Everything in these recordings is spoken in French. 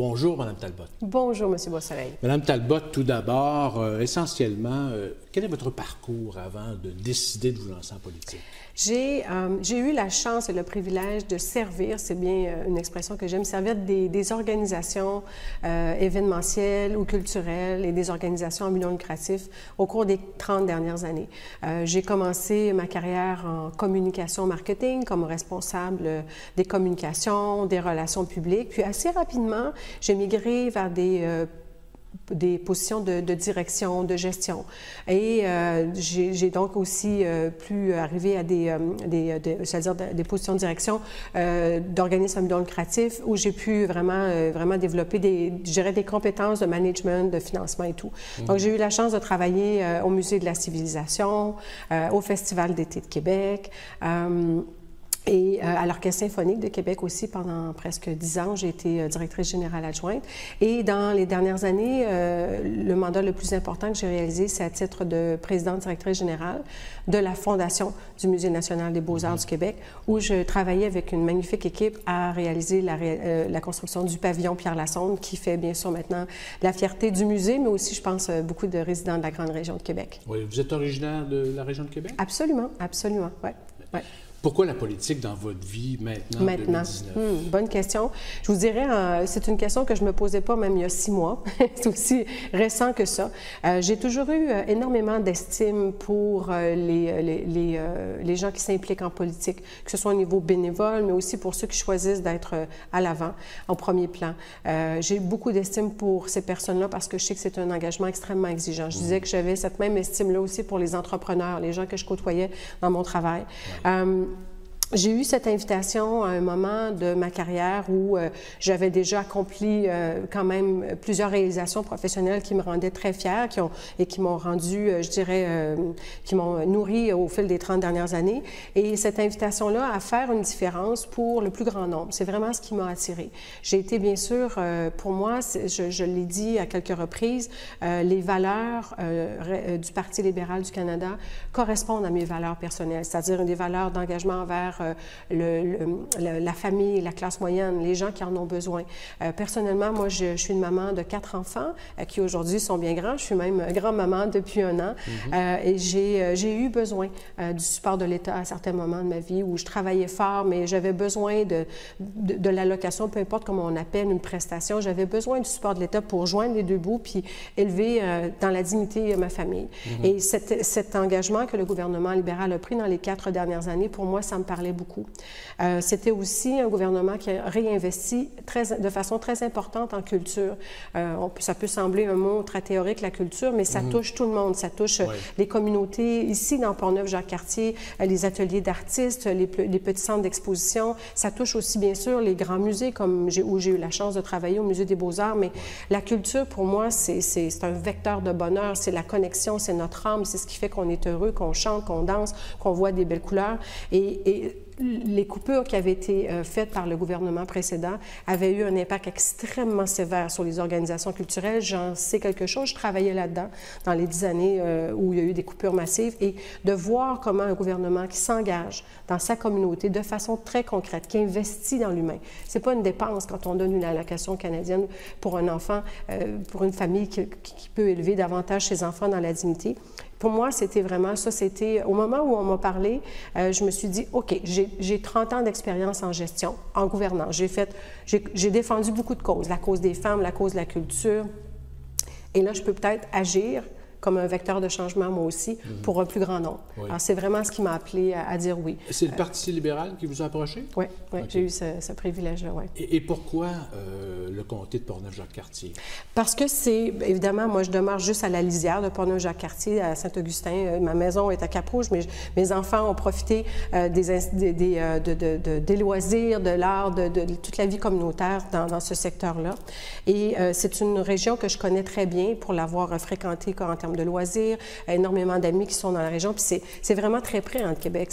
Bonjour, Mme Talbot. Bonjour, M. Beausoleil. Mme Talbot, tout d'abord, essentiellement, quel est votre parcours avant de décider de vous lancer en politique? J'ai eu la chance et le privilège de servir, c'est bien une expression que j'aime, servir des organisations événementielles ou culturelles et des organisations à but non lucratif au cours des 30 dernières années. J'ai commencé ma carrière en communication marketing comme responsable des communications, des relations publiques, puis assez rapidement, j'ai migré vers des positions de direction, de gestion. Et j'ai donc aussi pu arriver à c'est-à-dire des positions de direction d'organismes à but non lucratif où j'ai pu vraiment développer des compétences de management, de financement et tout. Donc, j'ai eu la chance de travailler au Musée de la civilisation, au Festival d'été de Québec, et à l'Orchestre symphonique de Québec aussi pendant presque 10 ans, j'ai été directrice générale adjointe. Et dans les dernières années, le mandat le plus important que j'ai réalisé, c'est à titre de présidente directrice générale de la Fondation du Musée national des beaux-arts du Québec, où je travaillais avec une magnifique équipe à réaliser la construction du pavillon Pierre Lassonde, qui fait bien sûr maintenant la fierté du musée, mais aussi, je pense, beaucoup de résidents de la grande région de Québec. Oui, vous êtes originaire de la région de Québec? Absolument, absolument, oui. Ouais. Pourquoi la politique dans votre vie maintenant, 2019? Bonne question. Je vous dirais, c'est une question que je ne me posais pas même il y a 6 mois. C'est aussi récent que ça. J'ai toujours eu énormément d'estime pour les gens qui s'impliquent en politique, que ce soit au niveau bénévole, mais aussi pour ceux qui choisissent d'être à l'avant, en premier plan. J'ai beaucoup d'estime pour ces personnes-là parce que je sais que c'est un engagement extrêmement exigeant. Je disais que j'avais cette même estime-là aussi pour les entrepreneurs, les gens que je côtoyais dans mon travail. J'ai eu cette invitation à un moment de ma carrière où j'avais déjà accompli quand même plusieurs réalisations professionnelles qui me rendaient très fière et qui m'ont rendu, je dirais, qui m'ont nourri au fil des 30 dernières années. Et cette invitation-là à faire une différence pour le plus grand nombre, c'est vraiment ce qui m'a attirée. J'ai été, bien sûr, pour moi, je l'ai dit à quelques reprises, les valeurs du Parti libéral du Canada correspondent à mes valeurs personnelles, c'est-à-dire des valeurs d'engagement envers la famille, la classe moyenne, les gens qui en ont besoin. Personnellement, moi, je suis une maman de 4 enfants qui aujourd'hui sont bien grands. Je suis même grand-maman depuis 1 an. Et j'ai eu besoin du support de l'État à certains moments de ma vie où je travaillais fort, mais j'avais besoin de l'allocation, peu importe comment on appelle une prestation. J'avais besoin du support de l'État pour joindre les deux bouts puis élever dans la dignité ma famille. Et cet engagement que le gouvernement libéral a pris dans les 4 dernières années, pour moi, ça me parlait beaucoup. C'était aussi un gouvernement qui a réinvesti de façon très importante en culture. Ça peut sembler un mot très théorique, la culture, mais ça touche tout le monde. Ça touche les communautés. Ici, dans Portneuf-Jacques-Cartier, les ateliers d'artistes, les petits centres d'exposition. Ça touche aussi, bien sûr, les grands musées, où j'ai eu la chance de travailler au Musée des beaux-arts. Mais la culture, pour moi, c'est un vecteur de bonheur. C'est la connexion, c'est notre âme. C'est ce qui fait qu'on est heureux, qu'on chante, qu'on danse, qu'on voit des belles couleurs. Et les coupures qui avaient été faites par le gouvernement précédent avaient eu un impact extrêmement sévère sur les organisations culturelles. J'en sais quelque chose. Je travaillais là-dedans dans les 10 années où il y a eu des coupures massives. Et de voir comment un gouvernement qui s'engage dans sa communauté de façon très concrète, qui investit dans l'humain. C'est pas une dépense quand on donne une allocation canadienne pour un enfant, pour une famille qui peut élever davantage ses enfants dans la dignité. Pour moi, c'était vraiment ça. C'était au moment où on m'a parlé, je me suis dit, OK, j'ai 30 ans d'expérience en gestion, en gouvernance. J'ai défendu beaucoup de causes, la cause des femmes, la cause de la culture. Et là, je peux peut-être agir comme un vecteur de changement, moi aussi, pour un plus grand nombre. Oui. Alors, c'est vraiment ce qui m'a appelé à dire oui. C'est le Parti libéral qui vous a approché? Oui, Okay. J'ai eu ce privilège-là, oui. Et pourquoi le comté de Portneuf-Jacques-Cartier? Parce que c'est, évidemment, moi, je demeure juste à la lisière de Portneuf-Jacques-Cartier, à Saint-Augustin. Ma maison est à Cap-Rouge, mais mes enfants ont profité des loisirs, de l'art, de toute la vie communautaire dans ce secteur-là. Et c'est une région que je connais très bien pour l'avoir fréquentée en termes termes de loisirs, énormément d'amis qui sont dans la région. Puis c'est vraiment très près de Québec.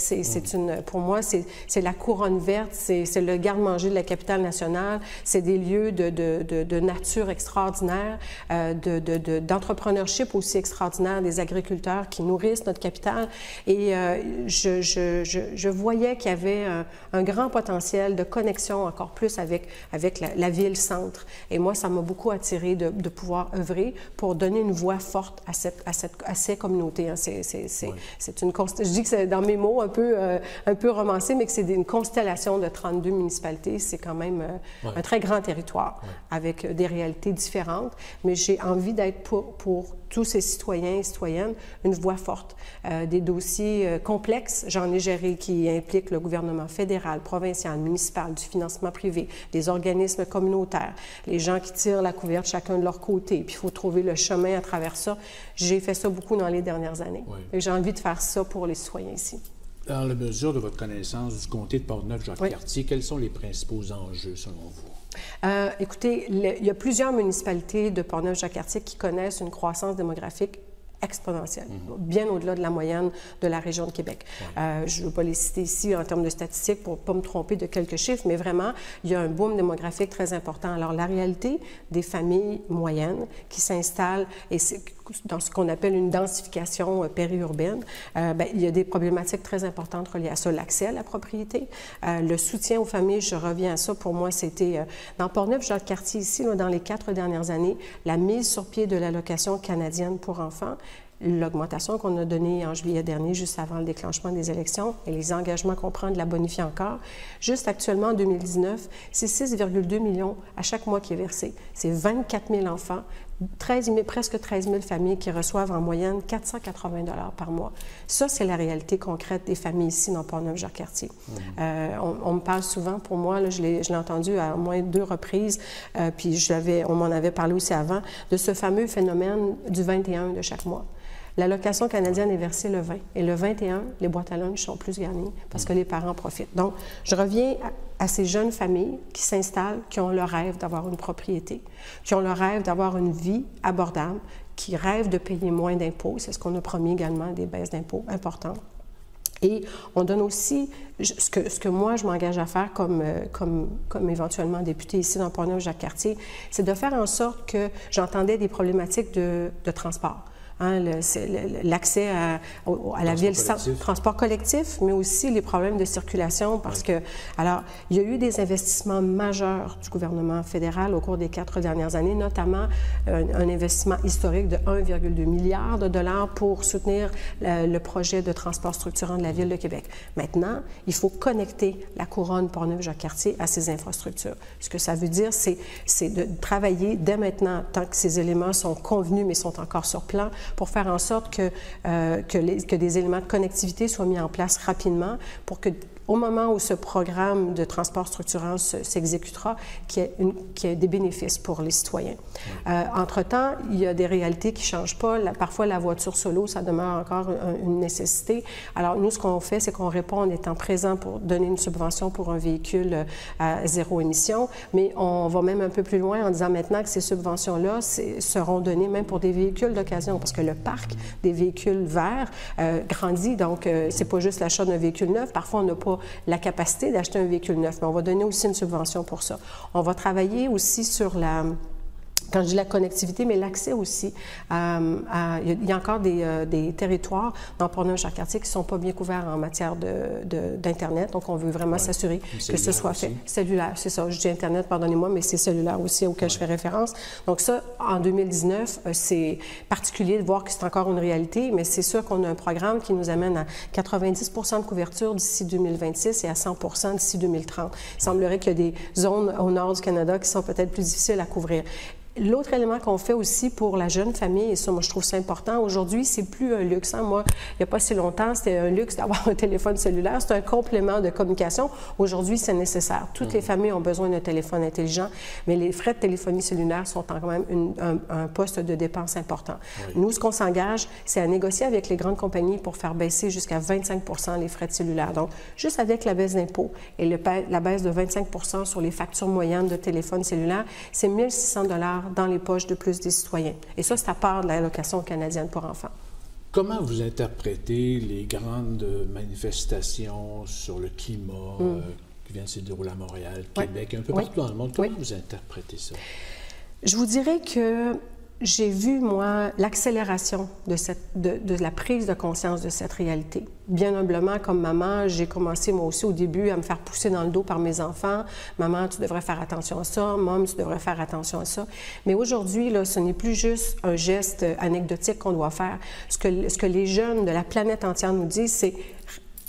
Pour moi, c'est la couronne verte, c'est le garde-manger de la capitale nationale, c'est des lieux de nature extraordinaire, d'entrepreneurship aussi extraordinaire, des agriculteurs qui nourrissent notre capitale. Et je voyais qu'il y avait un grand potentiel de connexion encore plus avec la ville-centre. Et moi, ça m'a beaucoup attiré de pouvoir œuvrer pour donner une voix forte à ces communautés. Hein. C'est une je dis que c'est dans mes mots un peu romancé, mais que c'est une constellation de 32 municipalités. C'est quand même un très grand territoire avec des réalités différentes. Mais j'ai envie d'être pour tous ces citoyens et citoyennes une voix forte. Des dossiers complexes, j'en ai géré, qui impliquent le gouvernement fédéral, provincial, municipal, du financement privé, des organismes communautaires, les gens qui tirent la couverte chacun de leur côté, puis il faut trouver le chemin à travers ça. J'ai fait ça beaucoup dans les dernières années. Et j'ai envie de faire ça pour les citoyens ici. Dans la mesure de votre connaissance du comté de Portneuf-Jacques-Cartier, quels sont les principaux enjeux selon vous? Écoutez, il y a plusieurs municipalités de Portneuf-Jacques-Cartier qui connaissent une croissance démographique exponentielle, bien au-delà de la moyenne de la région de Québec. Je ne veux pas les citer ici en termes de statistiques pour ne pas me tromper de quelques chiffres, mais vraiment, il y a un boom démographique très important. Alors, la réalité des familles moyennes qui s'installent, et dans ce qu'on appelle une densification périurbaine, il y a des problématiques très importantes reliées à ça. L'accès à la propriété, le soutien aux familles, je reviens à ça, pour moi, c'était dans Portneuf-Jacques-Cartier, ici, là, dans les 4 dernières années, la mise sur pied de l'allocation canadienne pour enfants, l'augmentation qu'on a donnée en juillet dernier, juste avant le déclenchement des élections, et les engagements qu'on prend de la bonifier encore. Juste actuellement, en 2019, c'est 6,2 millions à chaque mois qui est versé. C'est 24 000 enfants, presque 13 000 familles qui reçoivent en moyenne 480 $ par mois. Ça, c'est la réalité concrète des familles ici dans Portneuf-Jacques-Cartier. On me parle souvent, pour moi, là, je l'ai entendu à au moins 2 reprises, puis on m'en avait parlé aussi avant, de ce fameux phénomène du 21 de chaque mois. L'allocation canadienne est versée le 20. Et le 21, les boîtes à lunch sont plus garnies parce que les parents profitent. Donc, je reviens à ces jeunes familles qui s'installent, qui ont le rêve d'avoir une propriété, qui ont le rêve d'avoir une vie abordable, qui rêvent de payer moins d'impôts. C'est ce qu'on a promis également, des baisses d'impôts importantes. Et on donne aussi ce que moi, je m'engage à faire comme éventuellement député ici dans Portneuf-Jacques-Cartier, c'est de faire en sorte que j'entendais des problématiques de transport. Hein, l'accès à la ville, transport collectif, mais aussi les problèmes de circulation parce que, alors, il y a eu des investissements majeurs du gouvernement fédéral au cours des 4 dernières années, notamment un investissement historique de 1,2 milliard de $ pour soutenir le projet de transport structurant de la Ville de Québec. Maintenant, il faut connecter la couronne Portneuf-Jacques-Cartier à ces infrastructures. Ce que ça veut dire, c'est de travailler dès maintenant, tant que ces éléments sont convenus mais sont encore sur plan, pour faire en sorte que des éléments de connectivité soient mis en place rapidement pour que, au moment où ce programme de transport structurant s'exécutera, qu'il y ait des bénéfices pour les citoyens. Entre-temps, il y a des réalités qui ne changent pas. Parfois, la voiture solo, ça demeure encore une nécessité. Alors, nous, ce qu'on fait, c'est qu'on répond en étant présent pour donner une subvention pour un véhicule à 0 émission, mais on va même un peu plus loin en disant maintenant que ces subventions-là seront données même pour des véhicules d'occasion, parce que le parc des véhicules verts grandit, donc c'est pas juste l'achat d'un véhicule neuf. Parfois, on n'a pas la capacité d'acheter un véhicule neuf, mais on va donner aussi une subvention pour ça. On va travailler aussi sur quand je dis la connectivité, mais l'accès aussi. Il y a encore des territoires dans Portneuf-Jacques-Cartier qui ne sont pas bien couverts en matière d'Internet. Donc, on veut vraiment s'assurer que ce soit fait. Cellulaire, c'est ça. Je dis Internet, pardonnez-moi, mais c'est cellulaire aussi auquel je fais référence. Donc ça, en 2019, c'est particulier de voir que c'est encore une réalité, mais c'est sûr qu'on a un programme qui nous amène à 90 % de couverture d'ici 2026 et à 100 % d'ici 2030. Il semblerait qu'il y a des zones au nord du Canada qui sont peut-être plus difficiles à couvrir. L'autre élément qu'on fait aussi pour la jeune famille, et ça, moi, je trouve ça important, aujourd'hui, c'est plus un luxe. Hein? Moi, il n'y a pas si longtemps, c'était un luxe d'avoir un téléphone cellulaire. C'est un complément de communication. Aujourd'hui, c'est nécessaire. Toutes les familles ont besoin d'un téléphone intelligent, mais les frais de téléphonie cellulaire sont quand même un poste de dépense important. Oui. Nous, ce qu'on s'engage, c'est à négocier avec les grandes compagnies pour faire baisser jusqu'à 25 % les frais de cellulaire. Donc, juste avec la baisse d'impôts et la baisse de 25 % sur les factures moyennes de téléphone cellulaire, c'est 1 600 $ dans les poches de plus des citoyens. Et ça, c'est à part de l'allocation canadienne pour enfants. Comment vous interprétez les grandes manifestations sur le climat qui viennent de se dérouler à Montréal, Québec, un peu partout dans le monde? Comment vous interprétez ça? Je vous dirais que j'ai vu, moi, l'accélération de la prise de conscience de cette réalité. Bien humblement, comme maman, j'ai commencé, moi aussi, au début, à me faire pousser dans le dos par mes enfants. « Maman, tu devrais faire attention à ça. Maman, tu devrais faire attention à ça. » Mais aujourd'hui, là, ce n'est plus juste un geste anecdotique qu'on doit faire. Ce que les jeunes de la planète entière nous disent, c'est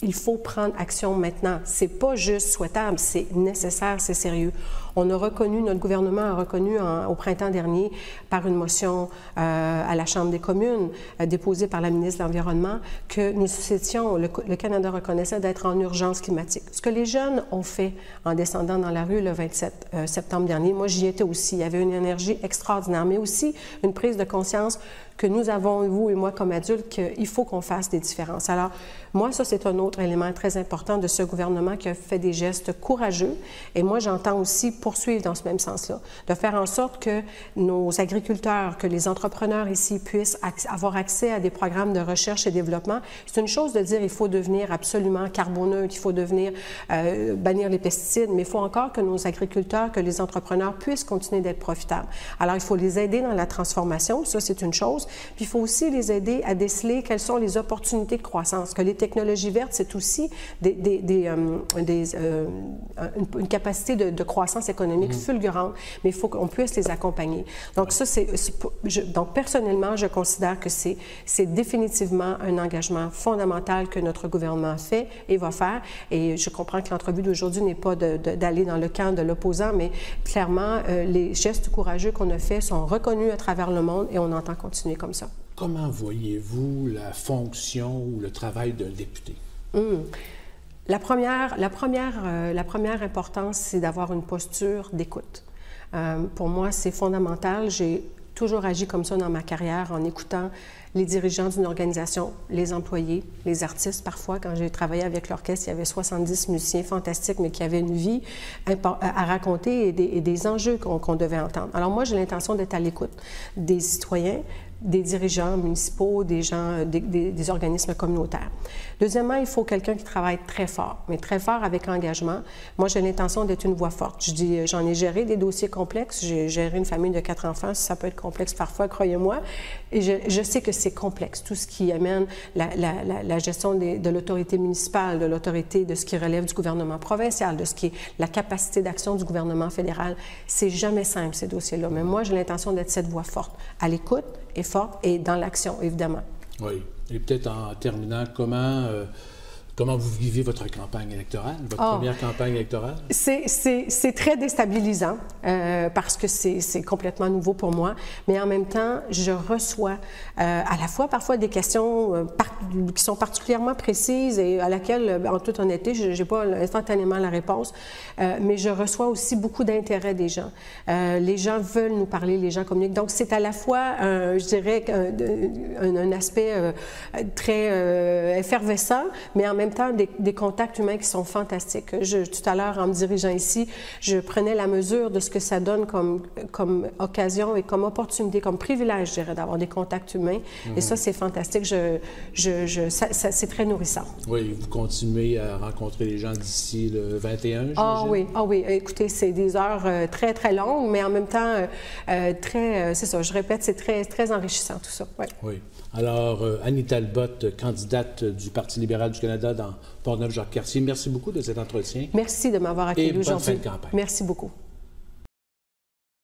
il faut prendre action maintenant. C'est pas juste souhaitable, c'est nécessaire, c'est sérieux. On a reconnu, notre gouvernement a reconnu au printemps dernier, par une motion à la Chambre des communes, déposée par la ministre de l'Environnement, que nous étions, le Canada reconnaissait d'être en urgence climatique. Ce que les jeunes ont fait en descendant dans la rue le 27 septembre dernier, moi j'y étais aussi, il y avait une énergie extraordinaire, mais aussi une prise de conscience que nous avons, vous et moi comme adultes, qu'il faut qu'on fasse des différences. Alors, moi, ça, c'est un autre élément très important de ce gouvernement qui a fait des gestes courageux. Et moi, j'entends aussi poursuivre dans ce même sens-là, de faire en sorte que nos agriculteurs, que les entrepreneurs ici puissent avoir accès à des programmes de recherche et développement. C'est une chose de dire il faut devenir absolument carboneutre, il faut devenir bannir les pesticides, mais il faut encore que nos agriculteurs, que les entrepreneurs puissent continuer d'être profitables. Alors, il faut les aider dans la transformation, ça, c'est une chose. Puis il faut aussi les aider à déceler quelles sont les opportunités de croissance. Que les technologies vertes, c'est aussi une capacité de croissance économique fulgurante, mais il faut qu'on puisse les accompagner. Donc ça, donc personnellement, je considère que c'est définitivement un engagement fondamental que notre gouvernement fait et va faire. Et je comprends que l'entrevue d'aujourd'hui n'est pas d'aller dans le camp de l'opposant, mais clairement, les gestes courageux qu'on a faits sont reconnus à travers le monde et on entend continuer comme ça. Comment voyez-vous la fonction ou le travail d'un député? La première importance, c'est d'avoir une posture d'écoute. Pour moi, c'est fondamental. J'ai toujours agi comme ça dans ma carrière, en écoutant les dirigeants d'une organisation, les employés, les artistes. Parfois, quand j'ai travaillé avec l'orchestre, il y avait 70 musiciens fantastiques, mais qui avaient une vie à raconter et des enjeux qu'on devait entendre. Alors moi, j'ai l'intention d'être à l'écoute des citoyens, des dirigeants municipaux, des gens, des organismes communautaires. Deuxièmement, il faut quelqu'un qui travaille très fort, mais très fort avec engagement. Moi, j'ai l'intention d'être une voix forte. Je dis, j'en ai géré des dossiers complexes. J'ai géré une famille de 4 enfants. Ça peut être complexe parfois, croyez-moi. Et je sais que c'est complexe. Tout ce qui amène la gestion de l'autorité municipale, de l'autorité de ce qui relève du gouvernement provincial, de ce qui est la capacité d'action du gouvernement fédéral, c'est jamais simple, ces dossiers-là. Mais moi, j'ai l'intention d'être cette voix forte, à l'écoute et forte et dans l'action, évidemment. Oui. Et peut-être en terminant, comment vous vivez votre campagne électorale, votre première campagne électorale? C'est très déstabilisant parce que c'est complètement nouveau pour moi, mais en même temps, je reçois à la fois parfois des questions qui sont particulièrement précises et à laquelle, en toute honnêteté, je n'ai pas instantanément la réponse, mais je reçois aussi beaucoup d'intérêt des gens. Les gens veulent nous parler, les gens communiquent. Donc, c'est à la fois, je dirais, un aspect très effervescent, mais en même temps, des contacts humains qui sont fantastiques. Tout à l'heure, en me dirigeant ici, je prenais la mesure de ce que ça donne comme occasion et comme opportunité, comme privilège, je dirais, d'avoir des contacts humains. Et ça, c'est fantastique. C'est très nourrissant. Oui, vous continuez à rencontrer les gens d'ici le 21, j'imagine? Ah oui. Écoutez, c'est des heures très, très longues, mais en même temps, c'est ça, je répète, c'est très, très enrichissant, tout ça. Ouais. Oui. Alors, Annie Talbot, candidate du Parti libéral du Canada dans Portneuf-Jacques-Cartier, merci beaucoup de cet entretien. Merci de m'avoir accueilli aujourd'hui. Et bonne fin de campagne. Merci beaucoup.